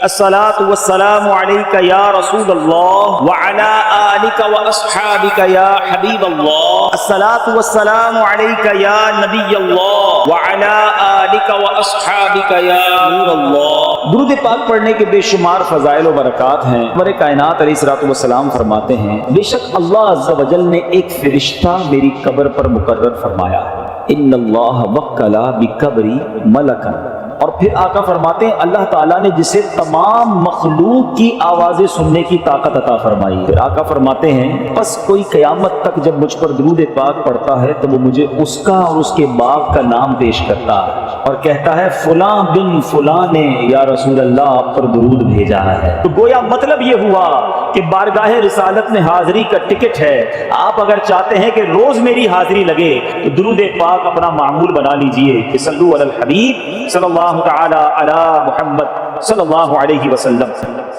الصلاۃ والسلام علیک یا رسول اللہ وعلی آلک واصحابک یا حبیب اللہ، الصلاۃ والسلام علیک یا نبی اللہ وعلی آلک واصحابک یا نور اللہ۔ درود پاک پڑھنے کے بے شمار فضائل و برکات ہیں۔ ہمارے کائنات علیہ الصلوۃ والسلام فرماتے ہیں، بے شک اللہ عز و جل نے ایک فرشتہ میری قبر پر مقرر فرمایا ہے، ان اللہ وکل بقبری ملکا۔ اور پھر آقا فرماتے ہیں اللہ تعالیٰ نے جسے تمام مخلوق کی آوازیں سننے کی طاقت عطا فرمائی۔ پھر آقا فرماتے ہیں پس کوئی قیامت تک جب مجھ پر درود پاک پڑھتا ہے تو وہ مجھے اس کا اور اس کے باغ کا نام پیش کرتا ہے اور کہتا ہے فلاں بن فلاں نے یا رسول اللہ آپ پر درود بھیجا ہے۔ تو گویا مطلب یہ ہوا کہ بارگاہ رسالت میں حاضری کا ٹکٹ ہے۔ آپ اگر چاہتے ہیں کہ روز میری حاضری لگے تو درود پاک اپنا معمول بنا لیجئے کہ صلو علی الحبیب صلی اللہ تعالی علی محمد صلی اللہ علیہ وسلم۔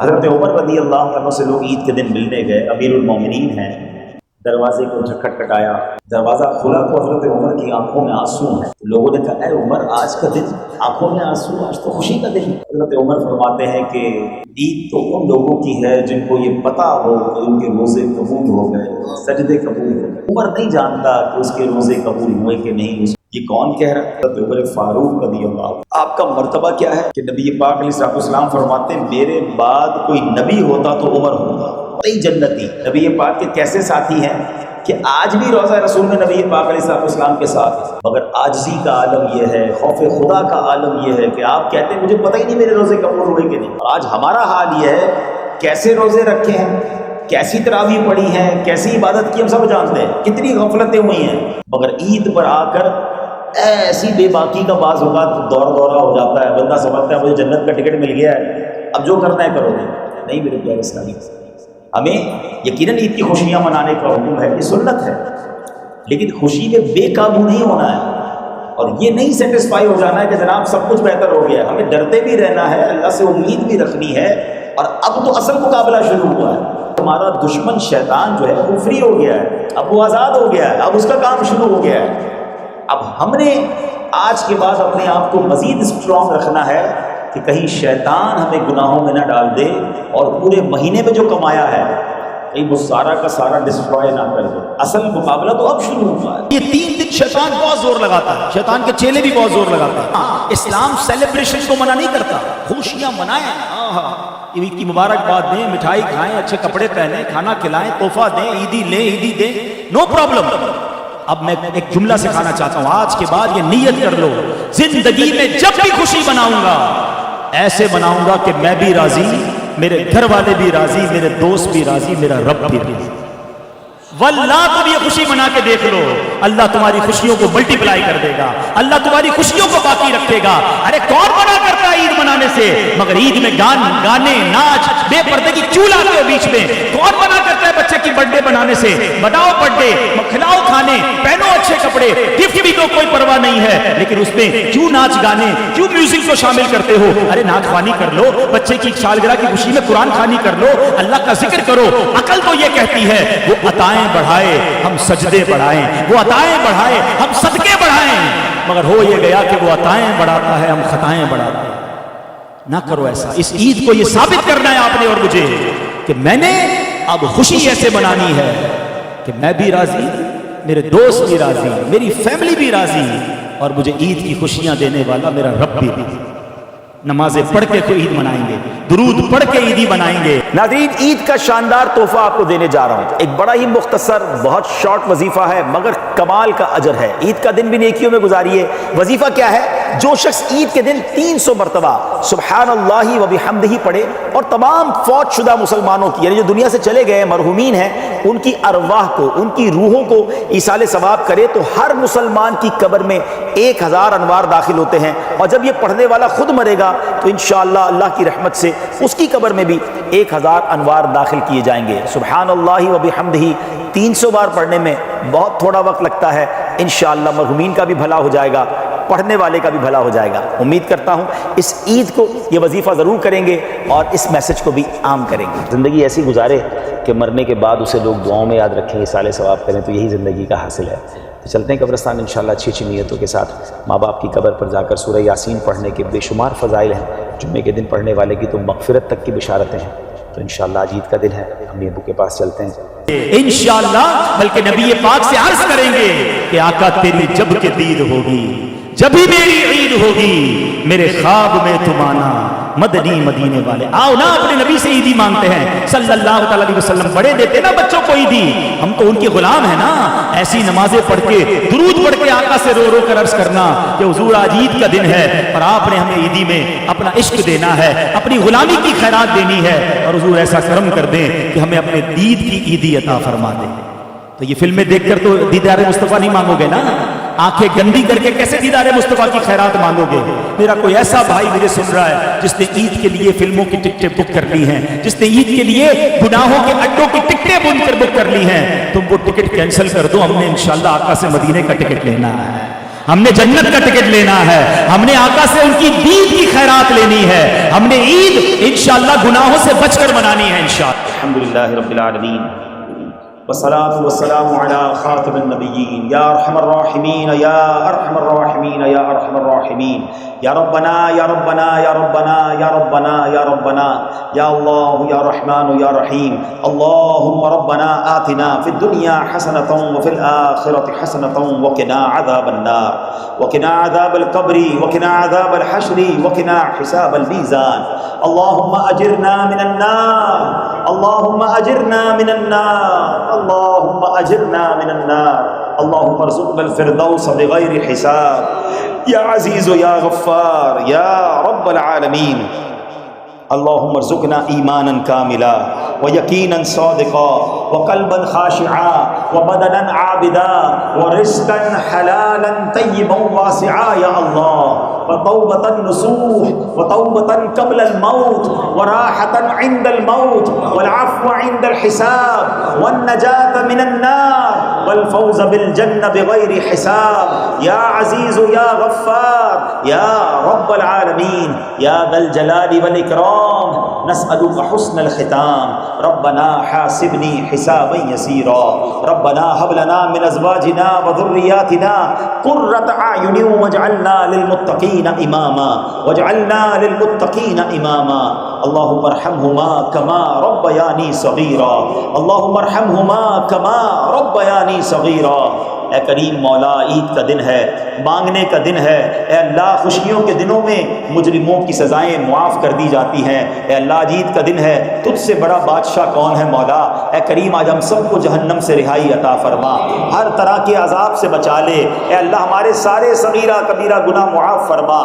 حضرت عمر رضی اللہ عنہ سے لوگ عید کے دن ملنے گئے، امیر المومنین ہیں، دروازے کو کھٹکھٹایا، دروازہ کھلا تو حضرت عمر کی آنکھوں میں آنسو ہیں۔ لوگوں نے کہا اے عمر آج کا دن آنکھوں میں آنسو، آج تو خوشی کا دن۔ حضرت عمر فرماتے ہیں کہ عید تو ان لوگوں کی ہے جن کو یہ پتا ہو کہ ان کے روزے قبول ہو گئے، سجدے قبول ہو گئے۔ عمر نہیں جانتا کہ اس کے روزے قبول ہوئے کہ نہیں، یہ کون کہہ رہا ہے؟ حضرت عمر فاروق رضی اللہ۔ آپ کا مرتبہ کیا ہے کہ نبی پاک علیہ السلام فرماتے ہیں میرے بعد کوئی نبی ہوتا تو عمر ہوتا، کئی جنتی۔ نبی پاک کے کیسے ساتھی ہیں کہ آج بھی روضہ رسول میں نبی پاک علیہ السلام کے ساتھ ہیں، مگر عاجزی کا عالم یہ ہے، خوف خدا کا عالم یہ ہے کہ آپ کہتے ہیں مجھے پتہ ہی نہیں میرے روزے قبول ہوئے کہ نہیں۔ اور آج ہمارا حال یہ ہے کیسے روزے رکھے ہیں، کیسی تراویح پڑھی ہیں، کیسی عبادت کی، ہم سب جانتے ہیں، کتنی غفلتیں ہوئی ہیں، مگر عید پر آ کر ایسی بے باکی کا بعض اوقات دورہ ہو جاتا ہے، بندہ سمجھتا ہے مجھے جنت کا ٹکٹ مل گیا ہے، اب جو کرنا ہے کرو گے۔ نہیں میرے پیارے اسلامی، ہمیں یقیناً عید کی خوشیاں منانے کا حکم ہے، یہ سنت ہے، لیکن خوشی میں بے قابو نہیں ہونا ہے اور یہ نہیں سیٹسفائی ہو جانا ہے کہ جناب سب کچھ بہتر ہو گیا ہے۔ ہمیں ڈرتے بھی رہنا ہے، اللہ سے امید بھی رکھنی ہے، اور اب تو اصل مقابلہ شروع ہوا ہے۔ ہمارا دشمن شیطان جو ہے وہ فری ہو گیا ہے، اب وہ آزاد ہو گیا ہے، اب اس کا کام شروع ہو گیا ہے۔ اب ہم نے آج کے بعد اپنے آپ کو مزید اسٹرانگ رکھنا ہے کہ کہیں شیطان ہمیں گناہوں میں نہ ڈال دے اور پورے مہینے میں جو کمایا ہے کہیں وہ سارا کا سارا ڈسٹروائے نہ کر دے۔ اصل مقابلہ تو اب شروع ہوا ہے۔ یہ 3 دن شیطان بہت زور لگاتا ہے، شیطان کے چیلے بھی بہت زور لگاتے ہیں۔ اسلام سیلیبریشن کو منع نہیں کرتا، خوشیاں منائیں، عید کی مبارکباد دیں، مٹھائی کھائیں، اچھے کپڑے پہنیں، کھانا کھلائیں، تحفہ دیں، عیدی لیں، عیدی دیں، نو پرابلم۔ اب میں ایک جملہ سکھانا چاہتا ہوں، آج کے بعد یہ نیت کر لو، زندگی میں جب بھی خوشی مناؤں گا ایسے مناؤں گا کہ میں بھی راضی، میرے گھر والے بھی راضی، میرے دوست بھی راضی، میرا رب بھی راضی۔ واللہ تم یہ خوشی منا کے دیکھ لو، اللہ تمہاری خوشیوں کو ملٹی پلائی کر دے گا، اللہ تمہاری خوشیوں کو باقی رکھے گا۔ ارے کون منع کرتا ہے عید منانے سے، مگر عید میں گانے ناچ بے پردے کی کیوں لاتے ہو بیچ میں؟ کون منع کرتا ہے بچے کی برتھ ڈے منانے سے؟ بناؤ برتھ ڈے، کھلاؤ کھانے، پہنو اچھے کپڑے، گفٹ بھی تو کوئی پرواہ نہیں ہے، لیکن اس میں کیوں ناچ گانے، کیوں میوزک کو شامل کرتے ہو؟ ارے نعت خوانی کر لو، بچے کی سالگرہ کی خوشی میں قرآن خوانی کر لو، اللہ کا ذکر کرو۔ عقل تو یہ کہتی ہے وہ عطائیں بڑھائے ہم سجدے بڑھائیں، وہ عطائیں بڑھائے ہم صدقے بڑھائیں، مگر ہو یہ گیا کہ وہ عطائیں بڑھاتا ہے ہم خطائیں بڑھاتے ہیں۔ نہ کرو ایسا۔ اس عید کو یہ ثابت کرنا ہے آپ نے اور مجھے کہ میں نے اب خوشی ایسے منانی ہے کہ میں بھی راضی، میرے دوست بھی راضی، میری فیملی بھی راضی، اور مجھے عید کی خوشیاں دینے والا میرا رب بھی راضی۔ نمازیں پڑھ کے کوئی عید منائیں گے، درود پڑھ کے عیدی بنائیں گے۔ ناظرین، عید کا شاندار تحفہ آپ کو دینے جا رہا ہوں، ایک بڑا ہی مختصر بہت شارٹ وظیفہ ہے مگر کمال کا اجر ہے۔ عید کا دن بھی نیکیوں میں گزاریے۔ وظیفہ کیا ہے؟ جو شخص عید کے دن 300 مرتبہ سبحان اللہ و بحمدہ پڑھے اور تمام فوت شدہ مسلمانوں کی، یعنی جو دنیا سے چلے گئے مرحومین ہیں، ان کی ارواح کو، ان کی روحوں کو ایصال ثواب کرے تو ہر مسلمان کی قبر میں 1000 انوار داخل ہوتے ہیں، اور جب یہ پڑھنے والا خود مرے گا تو انشاءاللہ اللہ کی رحمت سے اس کی قبر میں بھی 1000 انوار داخل کیے جائیں گے۔ سبحان اللہ و بحمدہ 300 بار پڑھنے میں بہت تھوڑا وقت لگتا ہے، انشاءاللہ مرحومین کا بھی بھلا ہو جائے گا، پڑھنے والے کا بھی بھلا ہو جائے گا۔ امید کرتا ہوں اس عید کو یہ وظیفہ ضرور کریں گے اور اس میسج کو بھی عام کریں گے۔ زندگی ایسی گزارے کہ مرنے کے بعد اسے لوگ دعاؤں میں یاد رکھیں، اصالِ ثواب کریں، تو یہی زندگی کا حاصل ہے۔ تو چلتے ہیں قبرستان انشاءاللہ اچھی اچھی نیتوں کے ساتھ۔ ماں باپ کی قبر پر جا کر سورہ یاسین پڑھنے کے بے شمار فضائل ہیں، جمعے کے دن پڑھنے والے کی تو مغفرت تک کی بشارتیں ہیں۔ تو انشاءاللہ آج عید کا دن ہے، امی ابو کے پاس چلتے ہیں انشاءاللہ، بلکہ نبی پاک سے عرض کریں گے کہ آقا تیری جب کہ دید ہوگی، جب ہی میری عید ہوگی، میرے خواب میں تم آنا مدنی مدینے والے۔ آؤ نا اپنے نبی سے عیدی مانگتے ہیں صلی اللہ تعالی علیہ وسلم، بڑے دیتے نا بچوں کو عیدی، ہم تو ان کے غلام ہیں نا۔ ایسی نمازیں پڑھ کے درود پڑھ کے آقا سے رو رو کر عرض کرنا کہ حضور آج عید کا دن ہے اور آپ نے ہمیں عیدی میں اپنا عشق دینا ہے، اپنی غلامی کی خیرات دینی ہے، اور حضور ایسا کرم کر دیں کہ ہمیں اپنے دید کی عیدی عطا فرما دیں۔ تو یہ فلمیں دیکھ کر تو دیدار مصطفیٰ نہیں مانگو گے نا، آنکھیں گندی کر کے کیسے دیدار مصطفیٰ کی خیرات مانگو گے؟ میرا کوئی ایسا بھائی مجھے سن رہا ہے جس نے عید کے لیے فلموں کی ٹکٹیں بک کر لی ہیں، جس نے عید کے لیے گناہوں کے اڈوں کی ٹکٹیں بن کر بک کر لی ہیں، تم وہ ٹکٹ کینسل کر دو۔ ہم نے انشاءاللہ آقا سے مدینے کا ٹکٹ لینا ہے، ہم نے جنت کا ٹکٹ لینا ہے، ہم نے آقا سے ان کی دید کی خیرات لینی ہے، ہم نے عید انشاءاللہ گناہوں سے بچ کر منانی ہے انشاءاللہ۔ الحمدللہ رب العالمین والصلاة والسلام على خاتم النبیین یا ارحم الراحمین یا ارحم الراحمین یا ارحم الراحمین یا ربنا یا ربنا یا ربنا یا ربنا یا ربنا یا اللہ یا رحمان یا رحیم اللہم ربنا آتنا فی الدنیا حسنة وفی الآخرة حسنة وقنا عذاب النار وقنا عذاب القبر وقنا عذاب الحشر وقنا حساب المیزان اللہم اجرنا من النار اللہم اجرنا من النار اللہم اجرنا من النار اللہم ارزقنا الفردوس بغیر حساب یا عزیز یا غفار یا رب العالمین اللہم ارزقنا ایمانا کاملا ویقینا صادقا وقلبا خاشعا وبدنا عابدا ورزقا حلالا طیبا واسعا یا اللہ وتوبة نصوح وتوبة قبل الموت وراحة عند الموت والعفو عند الحساب والنجاة من النار والفوز بالجنة بغير حساب يا عزيز يا غفار يا رب العالمين يا ذا الجلال والإكرام نسألك حسن الختام ربنا حاسبني حسابا يسيرا ربنا هب لنا من أزواجنا وذرياتنا قرة أعين واجعلنا للمتقين اماما واجعلنا للمتقین اماما اللهم ارحمهما كما ربياني صغيرا اللهم ارحمهما كما ربياني صغيرا۔ اے کریم مولا، عید کا دن ہے، مانگنے کا دن ہے، اے اللہ خوشیوں کے دنوں میں مجرموں کی سزائیں معاف کر دی جاتی ہیں، اے اللہ آج عید کا دن ہے، تجھ سے بڑا بادشاہ کون ہے مولا؟ اے کریم آج ہم سب کو جہنم سے رہائی عطا فرما، ہر طرح کے عذاب سے بچا لے، اے اللہ ہمارے سارے صغیرہ کبیرہ گناہ معاف فرما۔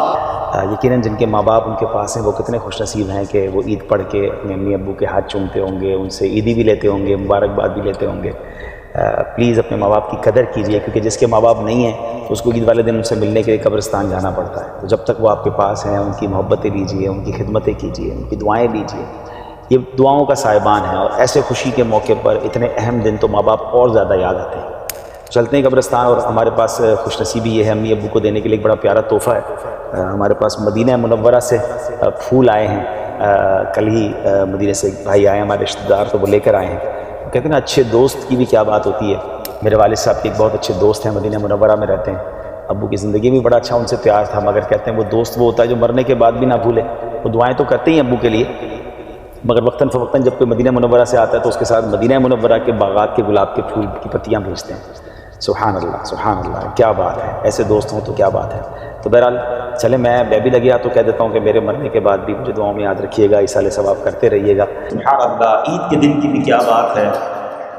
یقیناً جن کے ماں باپ ان کے پاس ہیں وہ کتنے خوش نصیب ہیں کہ وہ عید پڑھ کے اپنے امی ابو کے ہاتھ چومتے ہوں گے، ان سے عیدی بھی لیتے ہوں گے، مبارکباد بھی لیتے ہوں گے۔ پلیز اپنے ماں باپ کی قدر کیجئے، کیونکہ جس کے ماں باپ نہیں ہیں تو اس کو عید والے دن ان سے ملنے کے لیے قبرستان جانا پڑتا ہے۔ تو جب تک وہ آپ کے پاس ہیں ان کی محبتیں لیجئے، ان کی خدمتیں کیجئے، ان کی دعائیں لیجئے، یہ دعاؤں کا صاحبان ہے، اور ایسے خوشی کے موقع پر اتنے اہم دن تو ماں باپ اور زیادہ یاد آتے ہیں۔ چلتے ہیں قبرستان، اور ہمارے پاس خوش نصیبی یہ ہے امی ابو کو دینے کے لیے ایک بڑا پیارا تحفہ ہے۔ ہمارے پاس مدینہ منورہ سے پھول آئے ہیں، کل ہی مدینہ سے ایک بھائی آئے ہمارے رشتہ دار، تو وہ لے کر آئے ہیں۔ کہتے ہیں نا اچھے دوست کی بھی کیا بات ہوتی ہے۔ میرے والد صاحب کے ایک بہت اچھے دوست ہیں، مدینہ منورہ میں رہتے ہیں، ابو کی زندگی بھی بڑا اچھا ان سے پیار تھا، مگر کہتے ہیں وہ دوست وہ ہوتا ہے جو مرنے کے بعد بھی نہ بھولے۔ وہ دعائیں تو کرتے ہی ابو کے لیے، مگر وقتاً فوقتاً جب کوئی مدینہ منورہ سے آتا ہے تو اس کے ساتھ مدینہ منورہ کے باغات کے گلاب کے پھول کی پتیاں بھیجتے ہیں۔ سبحان اللہ سبحان اللہ، کیا بات ہے، ایسے دوست ہوں تو کیا بات ہے۔ تو بہرحال چلے، میں بھی لگ گیا تو کہہ دیتا ہوں کہ میرے مرنے کے بعد بھی مجھے دعاؤں میں یاد رکھیے گا، ایصال ثواب کرتے رہیے گا۔ سبحان اللہ، عید کے دن کی بھی کیا بات ہے۔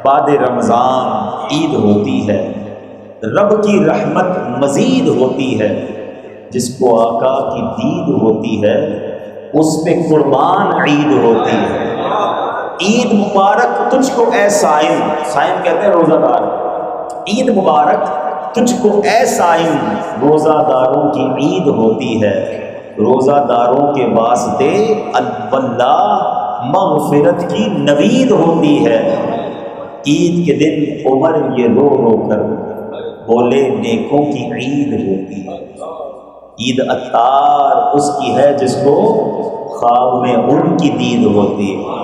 بعد رمضان عید ہوتی ہے، رب کی رحمت مزید ہوتی ہے، جس کو آقا کی دید ہوتی ہے اس پہ قربان عید ہوتی ہے۔ عید مبارک تجھ کو اے صائم، صائم کہتے ہیں روزہ دار، عید مبارک تجھ کو اے صائم، روزہ داروں کی عید ہوتی ہے، روزہ داروں کے واسطے اللہ مغفرت کی نوید ہوتی ہے۔ عید کے دن عمر یہ رو رو کر بولے نیکوں کی عید ہوتی ہے۔ عید عطار اس کی ہے جس کو خواب میں ان کی دید ہوتی ہے۔